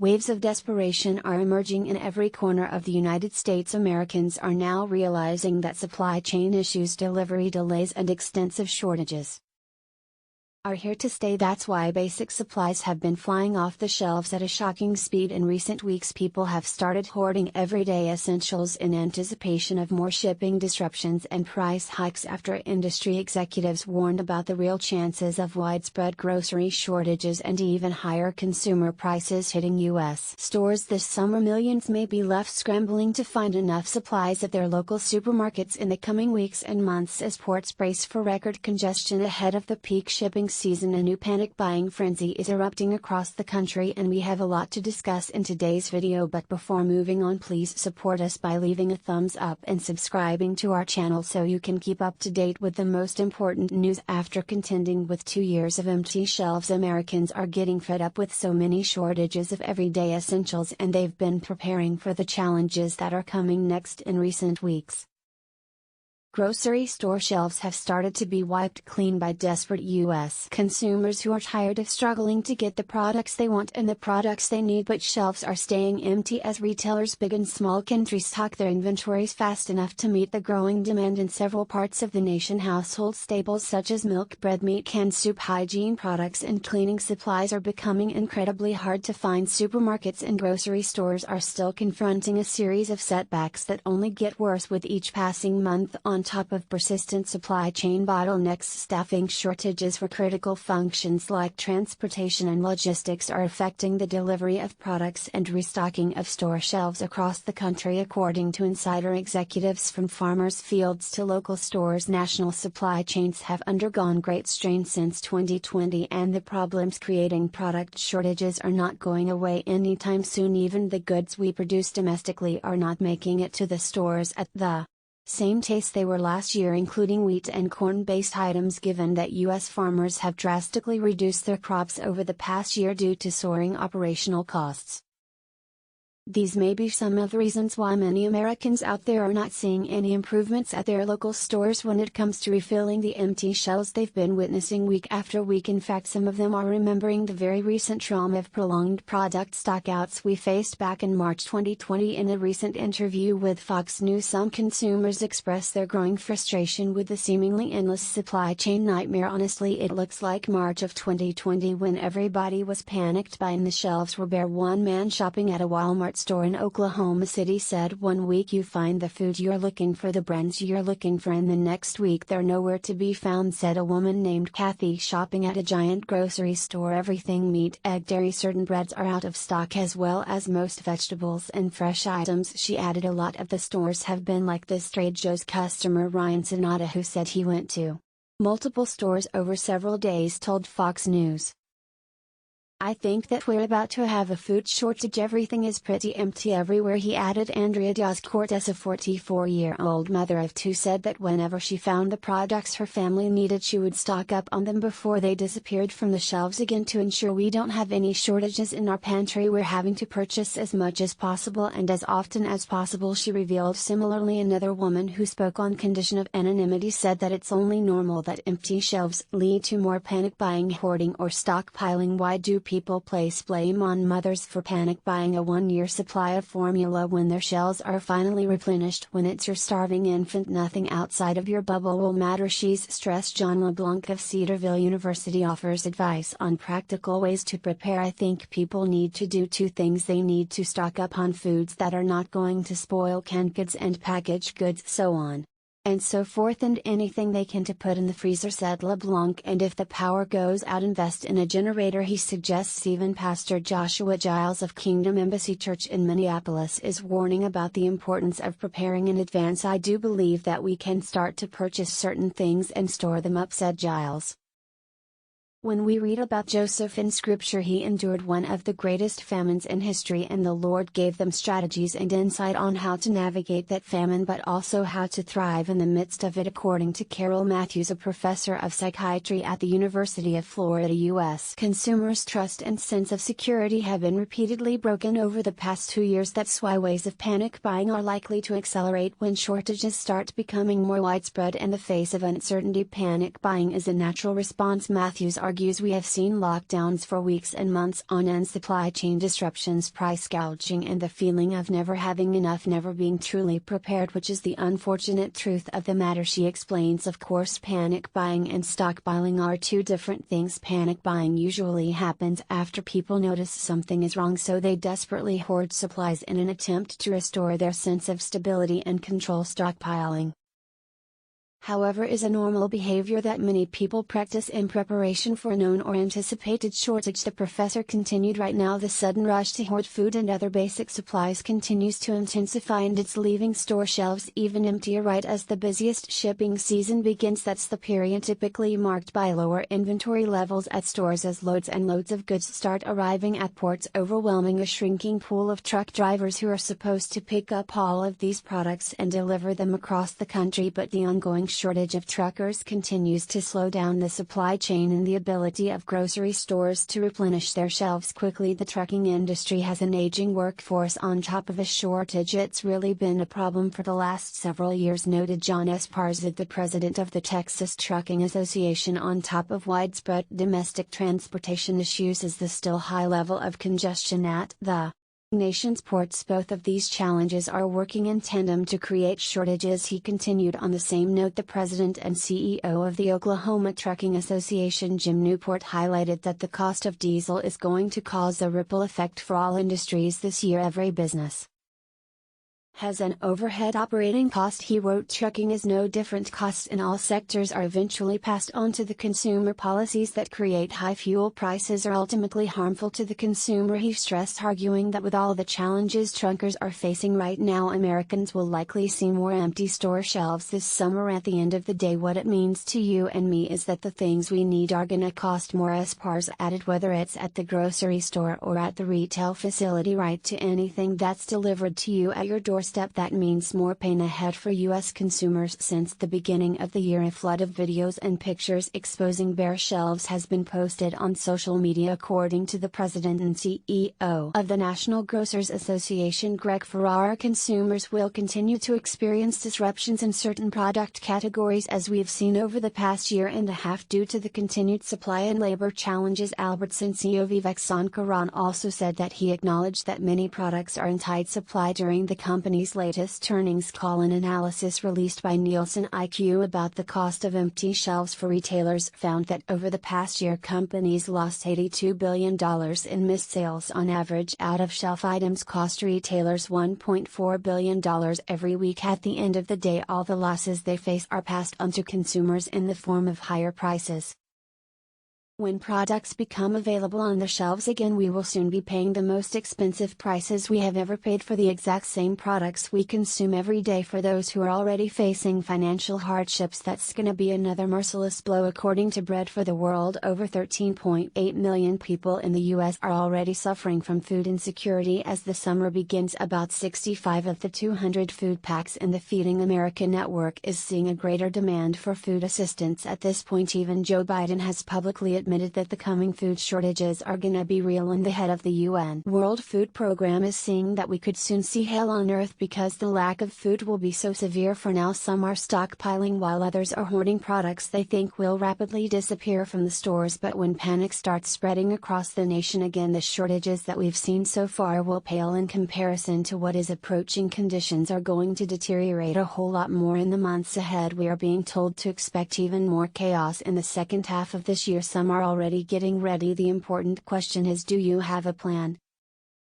Waves of desperation are emerging in every corner of the United States. Americans are now realizing that supply chain issues, delivery delays, and extensive shortages are here to stay. That's why basic supplies have been flying off the shelves at a shocking speed. In recent weeks, people have started hoarding everyday essentials in anticipation of more shipping disruptions and price hikes after industry executives warned about the real chances of widespread grocery shortages and even higher consumer prices hitting U.S. stores this summer. Millions may be left scrambling to find enough supplies at their local supermarkets in the coming weeks and months as ports brace for record congestion ahead of the peak shipping season. A new panic buying frenzy is erupting across the country, and we have a lot to discuss in today's video. But before moving on, please support us by leaving a thumbs up and subscribing to our channel so you can keep up to date with the most important news. After contending with 2 years of empty shelves, Americans are getting fed up with so many shortages of everyday essentials, and they've been preparing for the challenges that are coming next. In recent weeks, grocery store shelves have started to be wiped clean by desperate U.S. consumers who are tired of struggling to get the products they want and the products they need. But shelves are staying empty as retailers big and small can restock their inventories fast enough to meet the growing demand in several parts of the nation. Household staples such as milk, bread, meat, canned soup, hygiene products, and cleaning supplies are becoming incredibly hard to find. Supermarkets and grocery stores are still confronting a series of setbacks that only get worse with each passing month. On top of persistent supply chain bottlenecks, staffing shortages for critical functions like transportation and logistics are affecting the delivery of products and restocking of store shelves across the country. According to insider executives from farmers' fields to local stores, national supply chains have undergone great strain since 2020, and the problems creating product shortages are not going away anytime soon. Even the goods we produce domestically are not making it to the stores at the same pace they were last year, including wheat and corn-based items, given that U.S. farmers have drastically reduced their crops over the past year due to soaring operational costs. These may be some of the reasons why many Americans out there are not seeing any improvements at their local stores when it comes to refilling the empty shelves they've been witnessing week after week. In fact, some of them are remembering the very recent trauma of prolonged product stockouts we faced back in March 2020. In a recent interview with Fox News, some consumers expressed their growing frustration with the seemingly endless supply chain nightmare. Honestly, it looks like March of 2020 when everybody was panicked buying the shelves were bare. One man shopping at a Walmart store in Oklahoma City said, "One week you find the food you're looking for, the brands you're looking for, and the next week they're nowhere to be found," said a woman named Kathy shopping at a giant grocery store. Everything meat, egg, dairy, certain breads are out of stock, as well as most vegetables and fresh items. She added, "A lot of the stores have been like this." Trade Joe's customer Ryan Sonata, who said he went to multiple stores over several days, told Fox News, "I think that we're about to have a food shortage. Everything is pretty empty everywhere," he added. Andrea Diaz Cortez, a 44-year-old mother of two, said that whenever she found the products her family needed, she would stock up on them before they disappeared from the shelves again. "To ensure we don't have any shortages in our pantry, we're having to purchase as much as possible and as often as possible," she revealed. Similarly, another woman who spoke on condition of anonymity said that it's only normal that empty shelves lead to more panic buying, hoarding, or stockpiling. Why do people place blame on mothers for panic buying a 1-year supply of formula when their shelves are finally replenished? When it's your starving infant, nothing outside of your bubble will matter, she's stressed. John LeBlanc of Cedarville University offers advice on practical ways to prepare. "I think people need to do two things. They need to stock up on foods that are not going to spoil, canned goods and packaged goods, so on and so forth, and anything they can to put in the freezer," said LeBlanc. "And if the power goes out, invest in a generator," he suggests. Even Pastor Joshua Giles of Kingdom Embassy Church in Minneapolis is warning about the importance of preparing in advance. "I do believe that we can start to purchase certain things and store them up," said Giles. When we read about Joseph in Scripture, he endured one of the greatest famines in history, and the Lord gave them strategies and insight on how to navigate that famine, but also how to thrive in the midst of it. According to Carol Matthews, a professor of psychiatry at the University of Florida, U.S. consumers' trust and sense of security have been repeatedly broken over the past 2 years. That's why waves of panic buying are likely to accelerate when shortages start becoming more widespread. In the face of uncertainty, panic buying is a natural response, Matthews argues. argues we have seen lockdowns for weeks and months on end, supply chain disruptions, price gouging, and the feeling of never having enough, never being truly prepared, which is the unfortunate truth of the matter. She explains, of course, panic buying and stockpiling are two different things. Panic buying usually happens after people notice something is wrong, so they desperately hoard supplies in an attempt to restore their sense of stability and control. Stockpiling, however, is a normal behavior that many people practice in preparation for a known or anticipated shortage. The professor continued, right now the sudden rush to hoard food and other basic supplies continues to intensify, and it's leaving store shelves even emptier right as the busiest shipping season begins. That's the period typically marked by lower inventory levels at stores as loads and loads of goods start arriving at ports, overwhelming a shrinking pool of truck drivers who are supposed to pick up all of these products and deliver them across the country. But the ongoing shortage of truckers continues to slow down the supply chain and the ability of grocery stores to replenish their shelves quickly. The trucking industry has an aging workforce on top of a shortage. It's really been a problem for the last several years, noted John Esparza, the president of the Texas Trucking Association. On top of widespread domestic transportation issues is the still high level of congestion at the nation's ports. Both of these challenges are working in tandem to create shortages. He continued on the same note. The president and CEO of the Oklahoma Trucking Association, Jim Newport, highlighted that the cost of diesel is going to cause a ripple effect for all industries this year. Every business has an overhead operating cost, he wrote. Trucking is no different. Costs in all sectors are eventually passed on to the consumer. Policies that create high fuel prices are ultimately harmful to the consumer, he stressed, arguing that with all the challenges truckers are facing right now, Americans will likely see more empty store shelves this summer. At the end of the day, what it means to you and me is that the things we need are gonna cost more, Esparza added, whether it's at the grocery store or at the retail facility. Right to anything that's delivered to you at your doorstep. That means more pain ahead for U.S. consumers. Since the beginning of the year, a flood of videos and pictures exposing bare shelves has been posted on social media. According to the president and CEO of the National Grocers Association, Greg Ferrara, consumers will continue to experience disruptions in certain product categories as we've seen over the past year and a half due to the continued supply and labor challenges. Albertson CEO Vivek Sankaran also said that he acknowledged that many products are in tight supply during the company's latest earnings call. An analysis released by Nielsen IQ about the cost of empty shelves for retailers found that over the past year companies lost $82 billion in missed sales on average. Out of shelf items cost retailers $1.4 billion every week. At the end of the day, all the losses they face are passed on to consumers in the form of higher prices. When products become available on the shelves again, we will soon be paying the most expensive prices we have ever paid for the exact same products we consume every day. For those who are already facing financial hardships, that's gonna be another merciless blow. According to Bread for the World, over 13.8 million people in the U.S. are already suffering from food insecurity as the summer begins. About 65 of the 200 food packs in the Feeding America network is seeing a greater demand for food assistance. At this point, even Joe Biden has publicly admitted that the coming food shortages are gonna be real, and the head of the UN World Food Program is seeing that we could soon see hell on earth because the lack of food will be so severe. For now, some are stockpiling while others are hoarding products they think will rapidly disappear from the stores. But when panic starts spreading across the nation again, the shortages that we've seen so far will pale in comparison to what is approaching. Conditions are going to deteriorate a whole lot more in the months ahead. We are being told to expect even more chaos in the second half of this year. Some are already getting ready. The important question is, do you have a plan?